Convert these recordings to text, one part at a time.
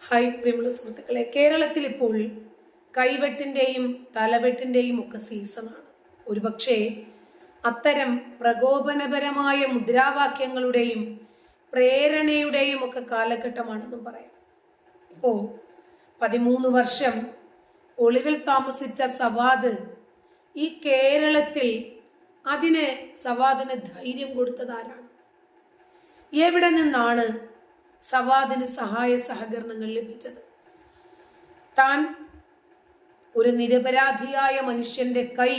Hi പ്രിയമുള്ള സുഹൃത്തുക്കളെ, കേരളത്തിൽ ഇപ്പോൾ കൈവെട്ടിന്റെയും തലവെട്ടിന്റെയും ഒക്കെ സീസണാണ്. ഒരുപക്ഷെ അത്തരം പ്രകോപനപരമായ മുദ്രാവാക്യങ്ങളുടെയും പ്രേരണയുടെയും ഒക്കെ കാലഘട്ടമാണെന്നും പറയാം. ഇപ്പോ 13 വർഷം ഒളിവിൽ താമസിച്ച സവാദ് ഈ കേരളത്തിൽ സവാദിന് ധൈര്യം കൊടുത്തതാരാണ്? എവിടെ നിന്നാണ് സവാദിന് സഹായ സഹകരണങ്ങൾ ലഭിച്ചത്? താൻ ഒരു നിരപരാധിയായ മനുഷ്യന്റെ കൈ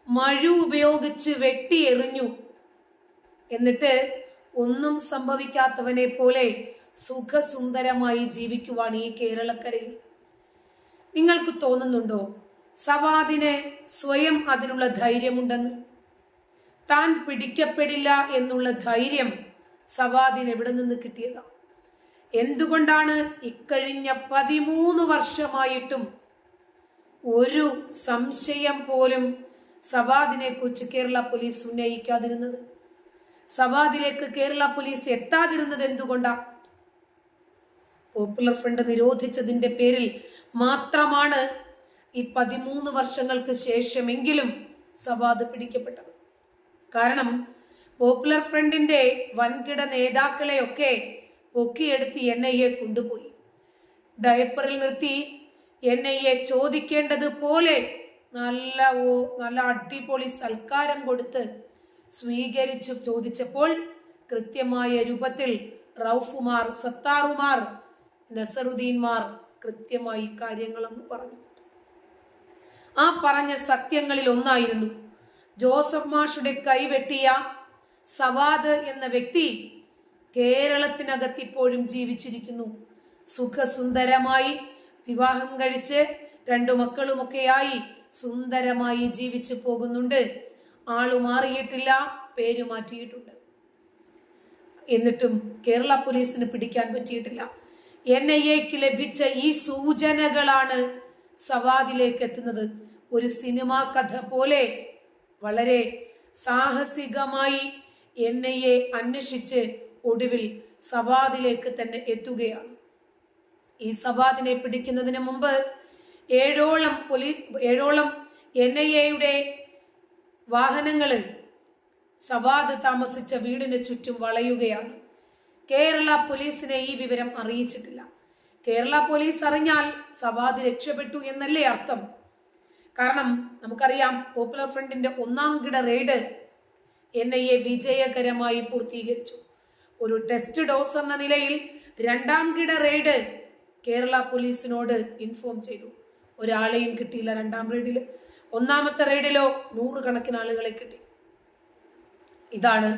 മഴു ഉപയോഗിച്ച് വെട്ടിയെറിഞ്ഞു, എന്നിട്ട് ഒന്നും സംഭവിക്കാത്തവനെ പോലെ സുഖസുന്ദരമായി ജീവിക്കുവാണ് ഈ കേരളക്കരയിൽ. നിങ്ങൾക്ക് തോന്നുന്നുണ്ടോ സവാദിന് സ്വയം അതിനുള്ള ധൈര്യമുണ്ടെന്ന്? താൻ പിടിക്കപ്പെടില്ല എന്നുള്ള ധൈര്യം സവാദിന് എവിടെ നിന്ന് കിട്ടിയതാ? എന്തുകൊണ്ടാണ് ഇക്കഴിഞ്ഞ 13 വർഷമായിട്ടും ഒരു സംശയം പോലും സവാദിനെ കുറിച്ച് കേരള പോലീസ് ഉന്നയിക്കാതിരുന്നത്? സവാദിലേക്ക് കേരള പോലീസ് എത്താതിരുന്നത് എന്തുകൊണ്ടാ? പോപ്പുലർ ഫ്രണ്ട് നിരോധിച്ചതിന്റെ പേരിൽ മാത്രമാണ് ഈ 13 വർഷങ്ങൾക്ക് ശേഷമെങ്കിലും സവാദ് പിടിക്കപ്പെട്ടത്. കാരണം പോപ്പുലർ ഫ്രണ്ടിന്റെ വൻകിട നേതാക്കളെയൊക്കെ പൊക്കിയെടുത്ത് NIA കൊണ്ടുപോയി ഡയപ്പറിൽ നിർത്തി NIA ചോദിക്കേണ്ടത് പോലെ നല്ല അടിപൊളി സൽക്കാരം കൊടുത്ത് സ്വീകരിച്ചു ചോദിച്ചപ്പോൾ കൃത്യമായ രൂപത്തിൽ റൌഫുമാർ, സത്താറുമാർ, നസറുദ്ദീൻമാർ കൃത്യമായി കാര്യങ്ങളെന്ന് പറഞ്ഞു. ആ പറഞ്ഞ സത്യങ്ങളിൽ ഒന്നായിരുന്നു ജോസഫ് മാഷുടെ കൈവെട്ടിയ സവാദ് എന്ന വ്യക്തി കേരളത്തിനകത്ത് ഇപ്പോഴും ജീവിച്ചിരിക്കുന്നു. സുഖസുന്ദരമായി വിവാഹം കഴിച്ച് 2 മക്കളുമൊക്കെയായി സുന്ദരമായി ജീവിച്ചു പോകുന്നുണ്ട്. ആളു മാറിയിട്ടില്ല, പേര് മാറ്റിയിട്ടുണ്ട്. എന്നിട്ടും കേരള പോലീസിന് പിടിക്കാൻ പറ്റിയിട്ടില്ല. NIAക്ക് ലഭിച്ച ഈ സൂചനകളാണ് സവാദിലേക്ക് എത്തുന്നത്. ഒരു സിനിമാ കഥ പോലെ വളരെ സാഹസികമായി NIA അന്വേഷിച്ച് ഒടുവിൽ സവാദിലേക്ക് തന്നെ എത്തുകയാണ്. ഈ സവാദിനെ പിടിക്കുന്നതിന് മുമ്പ് ഏഴോളം NIAയുടെ വാഹനങ്ങളിൽ സവാദ് താമസിച്ച വീടിന് ചുറ്റും വളയുകയാണ്. കേരള പോലീസിനെ ഈ വിവരം അറിയിച്ചിട്ടില്ല. കേരള പോലീസ് അറിഞ്ഞാൽ സവാദ് രക്ഷപ്പെട്ടു എന്നല്ലേ അർത്ഥം? കാരണം നമുക്കറിയാം, പോപ്പുലർ ഫ്രണ്ടിന്റെ 1ാം കിട റെയ്ഡ് NIA വിജയകരമായി പൂർത്തീകരിച്ചു. ഒരു ടെസ്റ്റ് ഡോസ് എന്ന നിലയിൽ 2ാം കിട റെയ്ഡ് കേരള പോലീസിനോട് ഇൻഫോം ചെയ്തു. ഒരാളെയും കിട്ടിയില്ല 2ാം റെയ്ഡില്. 1ാമത്തെ റെയ്ഡിലോ 100 കണക്കിന് ആളുകളെ കിട്ടി. ഇതാണ്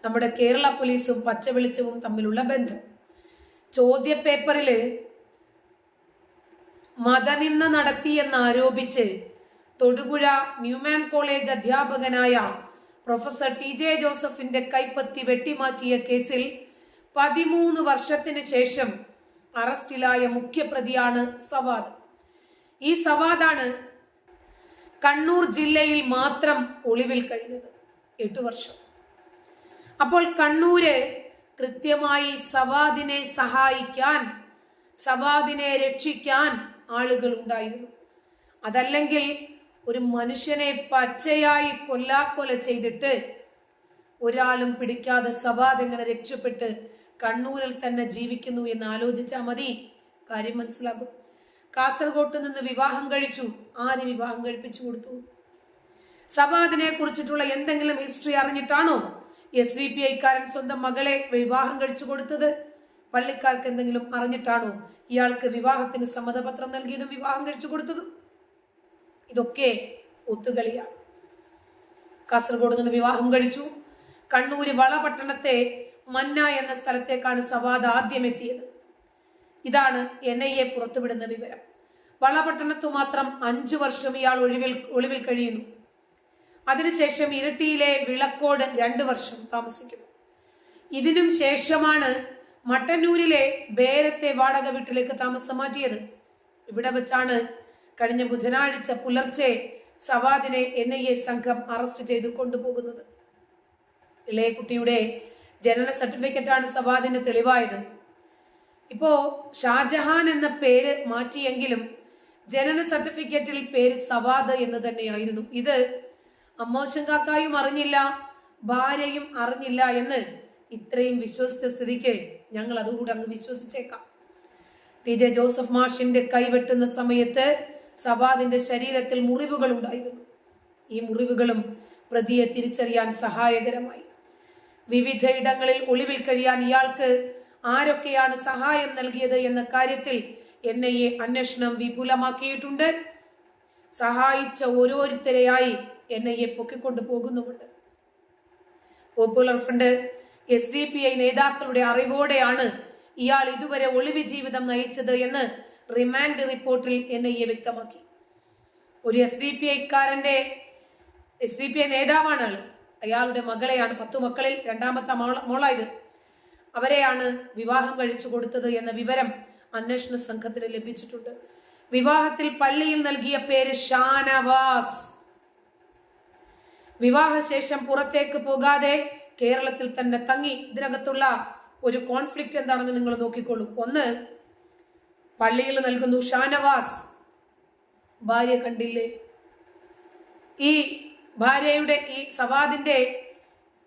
നമ്മുടെ കേരള പോലീസും പച്ചവെളിച്ചവും തമ്മിലുള്ള ബന്ധം. ചോദ്യപേപ്പറില് മതനിന്ദ നടത്തിയെന്നാരോപിച്ച് തൊടുപുഴ ന്യൂമാൻ കോളേജ് അധ്യാപകനായ പ്രൊഫസർ TJ ജോസഫിന്റെ കൈപ്പത്തി വെട്ടിമാറ്റിയ കേസിൽ 13 വർഷത്തിന് ശേഷം അറസ്റ്റിലായ മുഖ്യപ്രതിയാണ് സവാദ്. ഈ സവാദാണ് കണ്ണൂർ ജില്ലയിൽ മാത്രം ഒളിവിൽ കഴിഞ്ഞത് 8 വർഷം. അപ്പോൾ കണ്ണൂര് കൃത്യമായി സവാദിനെ സഹായിക്കാൻ, സവാദിനെ രക്ഷിക്കാൻ ആളുകൾ ഉണ്ടായിരുന്നു. അതല്ലെങ്കിൽ ഒരു മനുഷ്യനെ പച്ചയായി കൊല്ലാക്കൊല ചെയ്തിട്ട് ഒരാളും പിടിക്കാതെ സവാദ് എങ്ങനെ രക്ഷപ്പെട്ട് കണ്ണൂരിൽ തന്നെ ജീവിക്കുന്നു എന്ന് ആലോചിച്ചാൽ മതി, കാര്യം മനസ്സിലാകും. കാസർഗോട്ട് നിന്ന് വിവാഹം കഴിച്ചു. ആര് വിവാഹം കഴിപ്പിച്ചു കൊടുത്തു? സവാദിനെ കുറിച്ചിട്ടുള്ള എന്തെങ്കിലും ഹിസ്റ്ററി അറിഞ്ഞിട്ടാണോ SDPIക്കാരൻ സ്വന്തം മകളെ വിവാഹം കഴിച്ചു കൊടുത്തത്? പള്ളിക്കാർക്ക് എന്തെങ്കിലും അറിഞ്ഞിട്ടാണോ ഇയാൾക്ക് വിവാഹത്തിന് സമ്മതപത്രം നൽകിയതും വിവാഹം കഴിച്ചു കൊടുത്തതും? ഇതൊക്കെ ഒത്തുകളിയാണ്. കാസർഗോഡ് നിന്ന് വിവാഹം കഴിച്ചു. കണ്ണൂര് വളപട്ടണത്തെ മന്ന എന്ന സ്ഥലത്തേക്കാണ് സവാദ് ആദ്യം എത്തിയത്. ഇതാണ് NIA പുറത്തുവിടുന്ന വിവരം. വളപട്ടണത്തു മാത്രം 5 വർഷം ഇയാൾ ഒളിവിൽ കഴിയുന്നു. അതിനുശേഷം ഇരിട്ടിയിലെ വിളക്കോട് 2 വർഷം താമസിക്കുന്നു. ഇതിനും ശേഷമാണ് മട്ടന്നൂരിലെ ബേരത്തെ വാടക വീട്ടിലേക്ക് താമസം മാറ്റിയത്. ഇവിടെ വെച്ചാണ് കഴിഞ്ഞ ബുധനാഴ്ച പുലർച്ചെ സവാദിനെ NIA സംഘം അറസ്റ്റ് ചെയ്ത് കൊണ്ടുപോകുന്നത്. ഇളയ കുട്ടിയുടെ ജനന സർട്ടിഫിക്കറ്റാണ് സവാദിന് തെളിവായത്. ഇപ്പോ ഷാജഹാൻ എന്ന പേര് മാറ്റിയെങ്കിലും ജനന സർട്ടിഫിക്കറ്റിൽ പേര് സവാദ് എന്ന് തന്നെയായിരുന്നു. ഇത് അമ്മോശൻ കാക്കായും അറിഞ്ഞില്ല, ഭാര്യയും അറിഞ്ഞില്ല എന്ന് ഇത്രയും വിശ്വസിച്ച സ്ഥിതിക്ക് ഞങ്ങൾ അതുകൂടെ അങ്ങ് വിശ്വസിച്ചേക്കാം. ടി ജെ ജോസഫ് മാഷിന്റെ കൈവെട്ടുന്ന സമയത്ത് സവാദിന്റെ ശരീരത്തിൽ മുറിവുകൾ ഉണ്ടായിരുന്നു. ഈ മുറിവുകളും പ്രതിയെ തിരിച്ചറിയാൻ സഹായകരമായി. വിവിധ ഇടങ്ങളിൽ ഒളിവിൽ കഴിയാൻ ഇയാൾക്ക് ആരൊക്കെയാണ് സഹായം നൽകിയത് എന്ന കാര്യത്തിൽ NIA അന്വേഷണം വിപുലമാക്കിയിട്ടുണ്ട്. സഹായിച്ച ഓരോരുത്തരെയായി NIA പൊക്കിക്കൊണ്ടു പോകുന്നുമുണ്ട്. പോപ്പുലർ ഫ്രണ്ട് SDPI നേതാക്കളുടെ അറിവോടെയാണ് ഇയാൾ ഇതുവരെ ഒളിവ് ജീവിതം നയിച്ചത് എന്ന് റിമാൻഡ് റിപ്പോർട്ടിൽ NIA വ്യക്തമാക്കി. ഒരു SDPI നേതാവാണ്. അയാളുടെ മകളെയാണ്, 10 മക്കളിൽ 2ാമത്തെ മോളായത്, അവരെയാണ് വിവാഹം കഴിച്ചു കൊടുത്തത് എന്ന വിവരം അന്വേഷണ സംഘത്തിന് ലഭിച്ചിട്ടുണ്ട്. വിവാഹത്തിൽ പള്ളിയിൽ നൽകിയ പേര് ഷാനവാസ്. വിവാഹശേഷം പുറത്തേക്ക് പോകാതെ കേരളത്തിൽ തന്നെ തങ്ങി. ഇതിനകത്തുള്ള ഒരു കോൺഫ്ലിക്റ്റ് എന്താണെന്ന് നിങ്ങൾ നോക്കിക്കോളൂ. ഒന്ന്, പള്ളിയിൽ നൽകുന്നു ഷാനവാസ്, ഭാര്യ കണ്ടില്ലേ? ഈ ഭാര്യയുടെ ഈ സവാദിന്റെ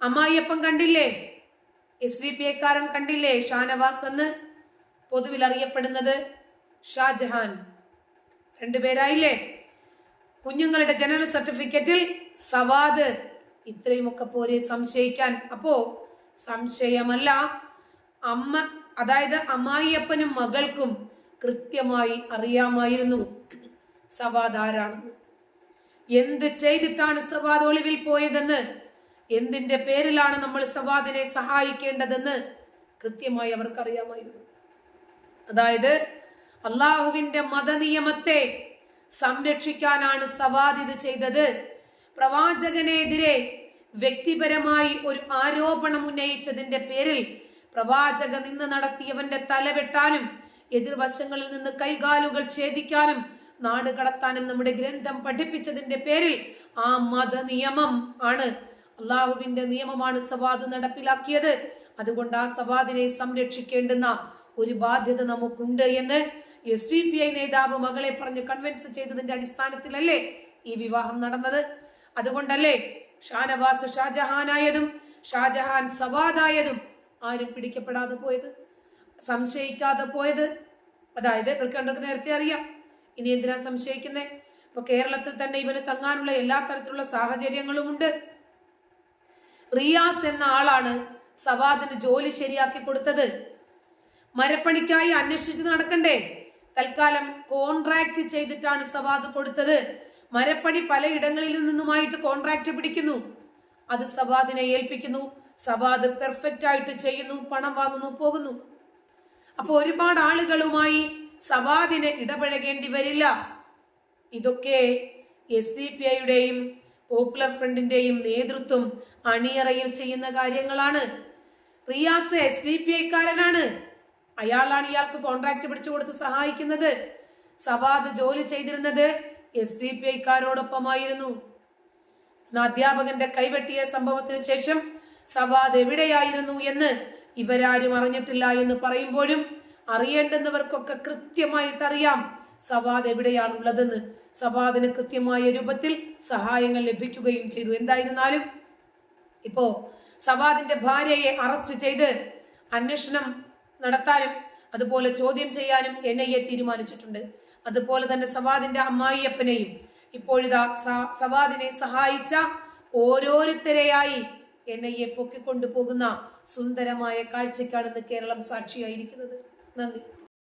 അമ്മായിയപ്പൻ കണ്ടില്ലേ? SDPIക്കാരൻ കണ്ടില്ലേ? ഷാനവാസ് എന്ന് പൊതുവിൽ അറിയപ്പെടുന്നത് ഷാജഹാൻ. 2 പേരായില്ലേ? കുഞ്ഞുങ്ങളുടെ ജനന സർട്ടിഫിക്കറ്റിൽ സവാദ്. ഇത്രയുമൊക്കെ പോരെ സംശയിക്കാൻ? അപ്പോ സംശയമല്ല, അതായത് അമ്മായിയപ്പനും മകൾക്കും കൃത്യമായി അറിയാമായിരുന്നു സവാദ് ആരാണെന്ന്. എന്ത് ചെയ്തിട്ടാണ് സവാദ് ഒളിവിൽ പോയതെന്ന്, എന്തിന്റെ പേരിലാണ് നമ്മൾ സവാദിനെ സഹായിക്കേണ്ടതെന്ന് കൃത്യമായി അവർക്കറിയാമായിരുന്നു. അതായത് അള്ളാഹുവിന്റെ മതനിയമത്തെ സംരക്ഷിക്കാനാണ് സവാദ് ഇത് ചെയ്തത്. പ്രവാചകനെതിരെ വ്യക്തിപരമായി ഒരു ആരോപണം ഉന്നയിച്ചതിന്റെ പേരിൽ പ്രവാചക നിന്ന് നടത്തിയവന്റെ തലവെട്ടാനും എതിർവശങ്ങളിൽ നിന്ന് കൈകാലുകൾ ഛേദിക്കാനും നാട് കടത്താനും നമ്മുടെ ഗ്രന്ഥം പഠിപ്പിച്ചതിന്റെ പേരിൽ ആ മതനിയമം ആണ്, അള്ളാഹുവിന്റെ നിയമമാണ് സവാദ് നടപ്പിലാക്കിയത്. അതുകൊണ്ട് ആ സവാദിനെ സംരക്ഷിക്കേണ്ടുന്ന ഒരു ബാധ്യത നമുക്കുണ്ട് എന്ന് SDPI നേതാവ് മകളെ പറഞ്ഞ് കൺവിൻസ് ചെയ്തതിന്റെ അടിസ്ഥാനത്തിലല്ലേ ഈ വിവാഹം നടന്നത്? അതുകൊണ്ടല്ലേ ഷാനവാസ് ഷാജഹാനായതും ഷാജഹാൻ സവാദായതും ആരും പിടിക്കപ്പെടാതെ പോയത്, സംശയിക്കാതെ പോയത്? അതായത് ഇവർക്ക് നേരത്തെ അറിയാം, ഇനി എന്തിനാ സംശയിക്കുന്നേ? ഇപ്പൊ കേരളത്തിൽ തന്നെ ഇവന് തങ്ങാനുള്ള എല്ലാ തരത്തിലുള്ള സാഹചര്യങ്ങളുമുണ്ട്. റിയാസ് എന്ന ആളാണ് സവാദിന് ജോലി ശരിയാക്കി കൊടുത്തത്. മരപ്പണിക്കായി അന്വേഷിച്ച് നടക്കണ്ടേ? തൽക്കാലം കോൺട്രാക്ട് ചെയ്തിട്ടാണ് സവാദ് കൊടുത്തത്. മരപ്പണി പലയിടങ്ങളിൽ നിന്നുമായിട്ട് കോൺട്രാക്ട് പിടിക്കുന്നു, അത് സവാദിനെ ഏൽപ്പിക്കുന്നു. സവാദ് പെർഫെക്റ്റ് ആയിട്ട് ചെയ്യുന്നു, പണം വാങ്ങുന്നു, പോകുന്നു. അപ്പൊ ഒരുപാട് ആളുകളുമായി സവാദിന് ഇടപഴകേണ്ടി വരില്ല. ഇതൊക്കെ SDPIയുടെയും പോപ്പുലർ ഫ്രണ്ടിന്റെയും നേതൃത്വം അണിയറയിൽ ചെയ്യുന്ന കാര്യങ്ങളാണ്. റിയാസ് SDPIക്കാരനാണ്, അയാളാണ് ഇയാൾക്ക് കോൺട്രാക്ട് പിടിച്ചു കൊടുത്ത് സഹായിക്കുന്നത്. സവാദ് ജോലി ചെയ്തിരുന്നത് SDPIക്കാരോടൊപ്പമായിരുന്നു. അധ്യാപകന്റെ കൈവെട്ടിയ സംഭവത്തിന് ശേഷം സവാദ് എവിടെയായിരുന്നു എന്ന് ഇവരാരും അറിഞ്ഞിട്ടില്ല എന്ന് പറയുമ്പോഴും അറിയേണ്ടുന്നവർക്കൊക്കെ കൃത്യമായിട്ട് അറിയാം സവാദ് എവിടെയാണുള്ളതെന്ന്. സവാദിന് കൃത്യമായ രൂപത്തിൽ സഹായങ്ങൾ ലഭിക്കുകയും ചെയ്തു. എന്തായിരുന്നാലും ഇപ്പോ സവാദിന്റെ ഭാര്യയെ അറസ്റ്റ് ചെയ്ത് അന്വേഷണം നടത്താനും അതുപോലെ ചോദ്യം ചെയ്യാനും NIA തീരുമാനിച്ചിട്ടുണ്ട്. അതുപോലെ തന്നെ സവാദിന്റെ അമ്മായിയപ്പനെയും ഇപ്പോഴിതാ സവാദിനെ സഹായിച്ച ഓരോരുത്തരെയായി NIA പൊക്കിക്കൊണ്ടു പോകുന്ന സുന്ദരമായ കാഴ്ചക്കാണ് കേരളം സാക്ഷിയായിരിക്കുന്നത്. നന്ദി.